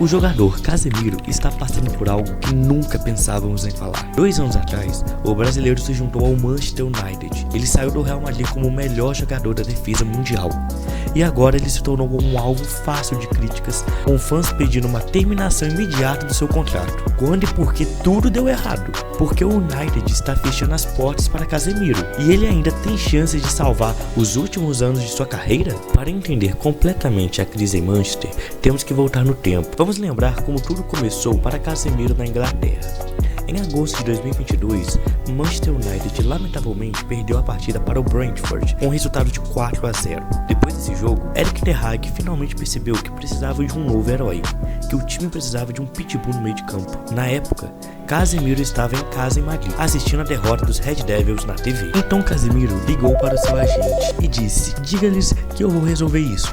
O jogador Casemiro está passando por algo que nunca pensávamos em falar. 2 anos atrás, o brasileiro se juntou ao Manchester United. Ele saiu do Real Madrid como o melhor jogador da defesa mundial. E agora ele se tornou um alvo fácil de críticas, com fãs pedindo uma terminação imediata do seu contrato. Quando e por que tudo deu errado? Porque o United está fechando as portas para Casemiro, e ele ainda tem chances de salvar os últimos anos de sua carreira? Para entender completamente a crise em Manchester, temos que voltar no tempo. Vamos lembrar como tudo começou para Casemiro na Inglaterra. Em agosto de 2022, Manchester United lamentavelmente perdeu a partida para o Brentford com um resultado de 4-0. Depois desse jogo, Erik ten Hag finalmente percebeu que precisava de um novo herói, que o time precisava de um pitbull no meio de campo. Na época, Casemiro estava em casa em Madrid, assistindo a derrota dos Red Devils na TV. Então Casemiro ligou para o seu agente e disse: "Diga-lhes que eu vou resolver isso."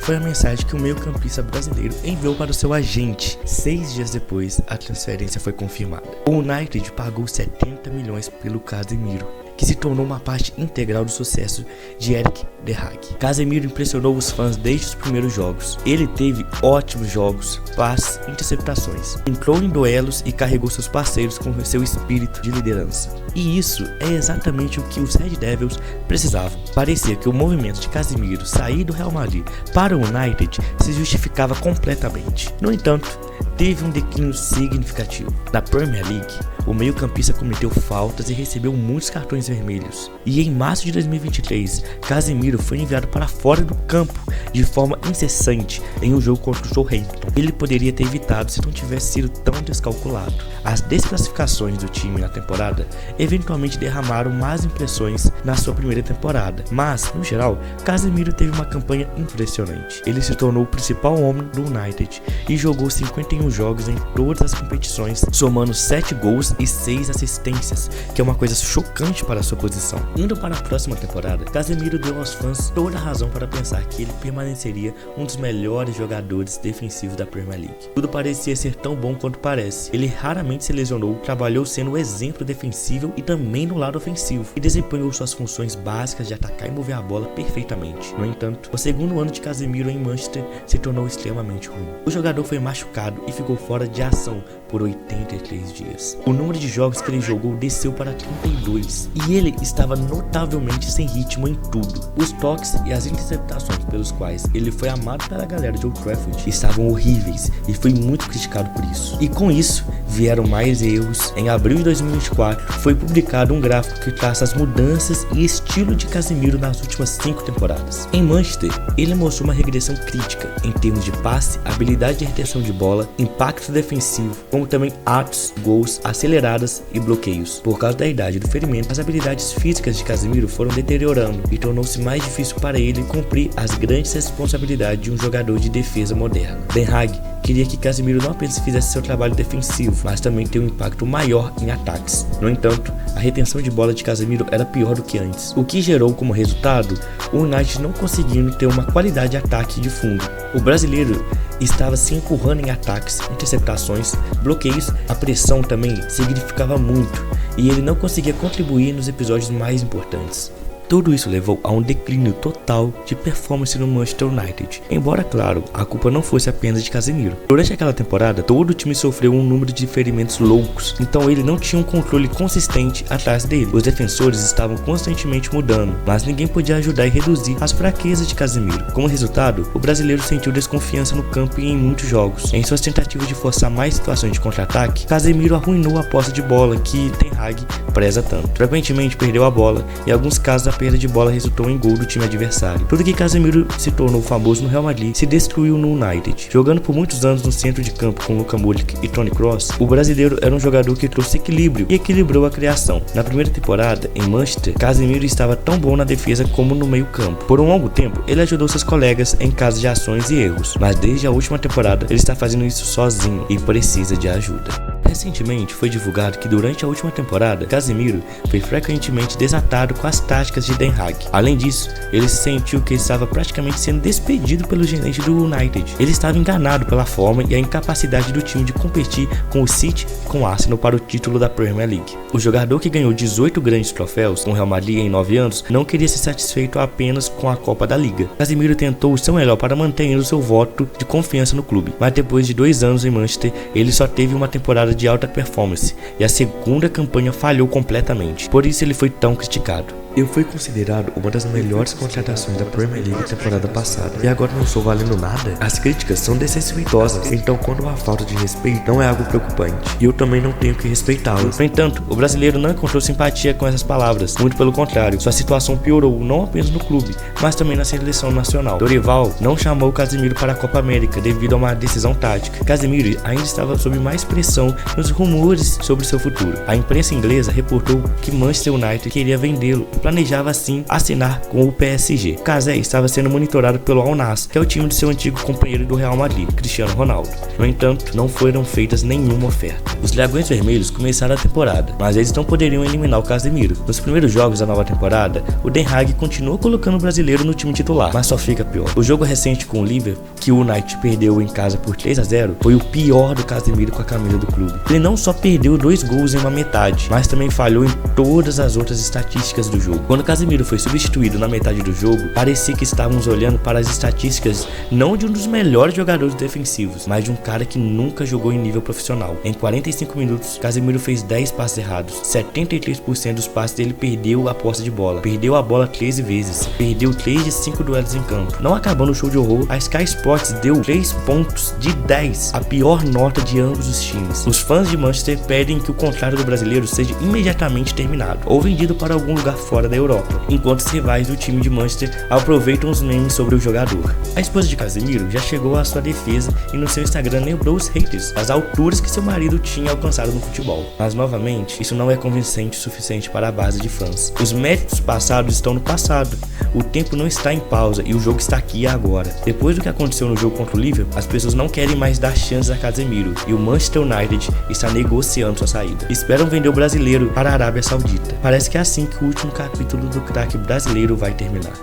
Foi a mensagem que o meio-campista brasileiro enviou para o seu agente. 6 dias depois, a transferência foi confirmada. O United pagou 70 milhões pelo Casemiro, que se tornou uma parte integral do sucesso de Erik ten Hag. Casemiro impressionou os fãs desde os primeiros jogos. Ele teve ótimos jogos, passes, interceptações, entrou em duelos e carregou seus parceiros com seu espírito de liderança. E isso é exatamente o que os Red Devils precisavam. Parecia que o movimento de Casemiro sair do Real Madrid para o United se justificava completamente. No entanto, teve um declínio significativo. Na Premier League, o meio-campista cometeu faltas e recebeu muitos cartões vermelhos. E em março de 2023, Casemiro foi enviado para fora do campo de forma incessante em um jogo contra o Southampton. Ele poderia ter evitado se não tivesse sido tão descalculado. As desclassificações do time na temporada eventualmente derramaram más impressões na sua primeira temporada, mas, no geral, Casemiro teve uma campanha impressionante. Ele se tornou o principal homem do United e jogou 51 jogos em todas as competições, somando 7 gols e 6 assistências, que é uma coisa chocante para a sua posição. Indo para a próxima temporada, Casemiro deu aos fãs toda a razão para pensar que ele permaneceria um dos melhores jogadores defensivos da Premier League. Tudo parecia ser tão bom quanto parece. Ele raramente se lesionou, trabalhou sendo um exemplo defensivo e também no lado ofensivo, e desempenhou suas funções básicas de atacar e mover a bola perfeitamente. No entanto, o segundo ano de Casemiro em Manchester se tornou extremamente ruim. O jogador foi machucado e ficou fora de ação por 83 dias. O número de jogos que ele jogou desceu para 32 e ele estava notavelmente sem ritmo em tudo. Os toques e as interceptações pelos quais ele foi amado pela galera de Old Trafford estavam horríveis e foi muito criticado por isso. E com isso vieram mais erros. Em abril de 2024 foi publicado um gráfico que traça as mudanças e estilo de Casemiro nas últimas 5 temporadas. Em Manchester, ele mostrou uma regressão crítica em termos de passe, habilidade de retenção de bola, impacto defensivo, como também atos, gols, aceleradas e bloqueios. Por causa da idade do ferimento, as habilidades físicas de Casemiro foram deteriorando e tornou-se mais difícil para ele cumprir as grandes responsabilidades de um jogador de defesa moderno. Ten Hag queria que Casemiro não apenas fizesse seu trabalho defensivo, mas também ter um impacto maior em ataques. No entanto, a retenção de bola de Casemiro era pior do que antes, o que gerou como resultado o United não conseguindo ter uma qualidade de ataque de fundo. O brasileiro estava se empurrando em ataques, interceptações, bloqueios, a pressão também significava muito e ele não conseguia contribuir nos episódios mais importantes. Tudo isso levou a um declínio total de performance no Manchester United, embora, claro, a culpa não fosse apenas de Casemiro. Durante aquela temporada, todo o time sofreu um número de ferimentos loucos, então ele não tinha um controle consistente atrás dele. Os defensores estavam constantemente mudando, mas ninguém podia ajudar e reduzir as fraquezas de Casemiro. Como resultado, o brasileiro sentiu desconfiança no campo e em muitos jogos. Em suas tentativas de forçar mais situações de contra-ataque, Casemiro arruinou a posse de bola que Ten Hag preza tanto. Frequentemente perdeu a bola e em alguns casos a perda de bola resultou em gol do time adversário. Tudo que Casemiro se tornou famoso no Real Madrid se destruiu no United. Jogando por muitos anos no centro de campo com Luka Modric e Toni Kroos, o brasileiro era um jogador que trouxe equilíbrio e equilibrou a criação. Na primeira temporada, em Manchester, Casemiro estava tão bom na defesa como no meio campo. Por um longo tempo, ele ajudou seus colegas em casos de ações e erros, mas desde a última temporada, ele está fazendo isso sozinho e precisa de ajuda. Recentemente foi divulgado que durante a última temporada, Casemiro foi frequentemente desatado com as táticas de Den Haag. Além disso, ele sentiu que estava praticamente sendo despedido pelo gerente do United. Ele estava enganado pela forma e a incapacidade do time de competir com o City e com o Arsenal para o título da Premier League. O jogador que ganhou 18 grandes troféus com o Real Madrid em 9 anos não queria ser satisfeito apenas com a Copa da Liga. Casemiro tentou o seu melhor para manter o seu voto de confiança no clube, mas depois de 2 anos em Manchester, ele só teve uma temporada de alta performance e a segunda campanha falhou completamente. Por isso ele foi tão criticado. Eu fui considerado uma das melhores contratações da Premier League temporada passada e agora não estou valendo nada? As críticas são desrespeitosas, então quando há falta de respeito não é algo preocupante e eu também não tenho que respeitá-los. No entanto, o brasileiro não encontrou simpatia com essas palavras, muito pelo contrário, sua situação piorou não apenas no clube, mas também na seleção nacional. Dorival não chamou Casemiro para a Copa América devido a uma decisão tática. Casemiro ainda estava sob mais pressão nos rumores sobre seu futuro. A imprensa inglesa reportou que Manchester United queria vendê-lo e planejava assim assinar com o PSG. O Casé estava sendo monitorado pelo Al Nassr, que é o time de seu antigo companheiro do Real Madrid, Cristiano Ronaldo. No entanto, não foram feitas nenhuma oferta. Os Dragões Vermelhos começaram a temporada, mas eles não poderiam eliminar o Casemiro. Nos primeiros jogos da nova temporada, o Den Haag continuou colocando o brasileiro no time titular, mas só fica pior. O jogo recente com o Liverpool, que o United perdeu em casa por 3-0, foi o pior do Casemiro com a camisa do clube. Ele não só perdeu 2 gols em uma metade, mas também falhou em todas as outras estatísticas do jogo. Quando Casemiro foi substituído na metade do jogo, parecia que estávamos olhando para as estatísticas não de um dos melhores jogadores defensivos, mas de um cara que nunca jogou em nível profissional. Em 45 minutos, Casemiro fez 10 passes errados. 73% dos passes dele perdeu a posse de bola. Perdeu a bola 13 vezes. Perdeu 3 de 5 duelos em campo. Não acabando o show de horror, a Sky Sports deu 3 pontos de 10, a pior nota de ambos os times. Os fãs de Manchester pedem que o contrato do brasileiro seja imediatamente terminado ou vendido para algum lugar fora da Europa, enquanto os rivais do time de Manchester aproveitam os memes sobre o jogador. A esposa de Casemiro já chegou à sua defesa e no seu Instagram lembrou os haters das alturas que seu marido tinha alcançado no futebol. Mas novamente, isso não é convincente o suficiente para a base de fãs. Os méritos passados estão no passado. O tempo não está em pausa e o jogo está aqui e agora. Depois do que aconteceu no jogo contra o Liverpool, as pessoas não querem mais dar chances a Casemiro e o Manchester United está negociando sua saída. Esperam vender o brasileiro para a Arábia Saudita. Parece que é assim que o último capítulo do craque brasileiro vai terminar.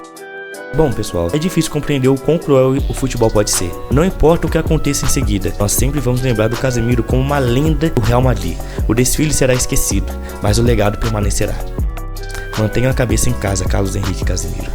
Bom, pessoal, é difícil compreender o quão cruel o futebol pode ser. Não importa o que aconteça em seguida, nós sempre vamos lembrar do Casemiro como uma lenda do Real Madrid. O desfile será esquecido, mas o legado permanecerá. Mantenha a cabeça em casa, Carlos Henrique Casemiro.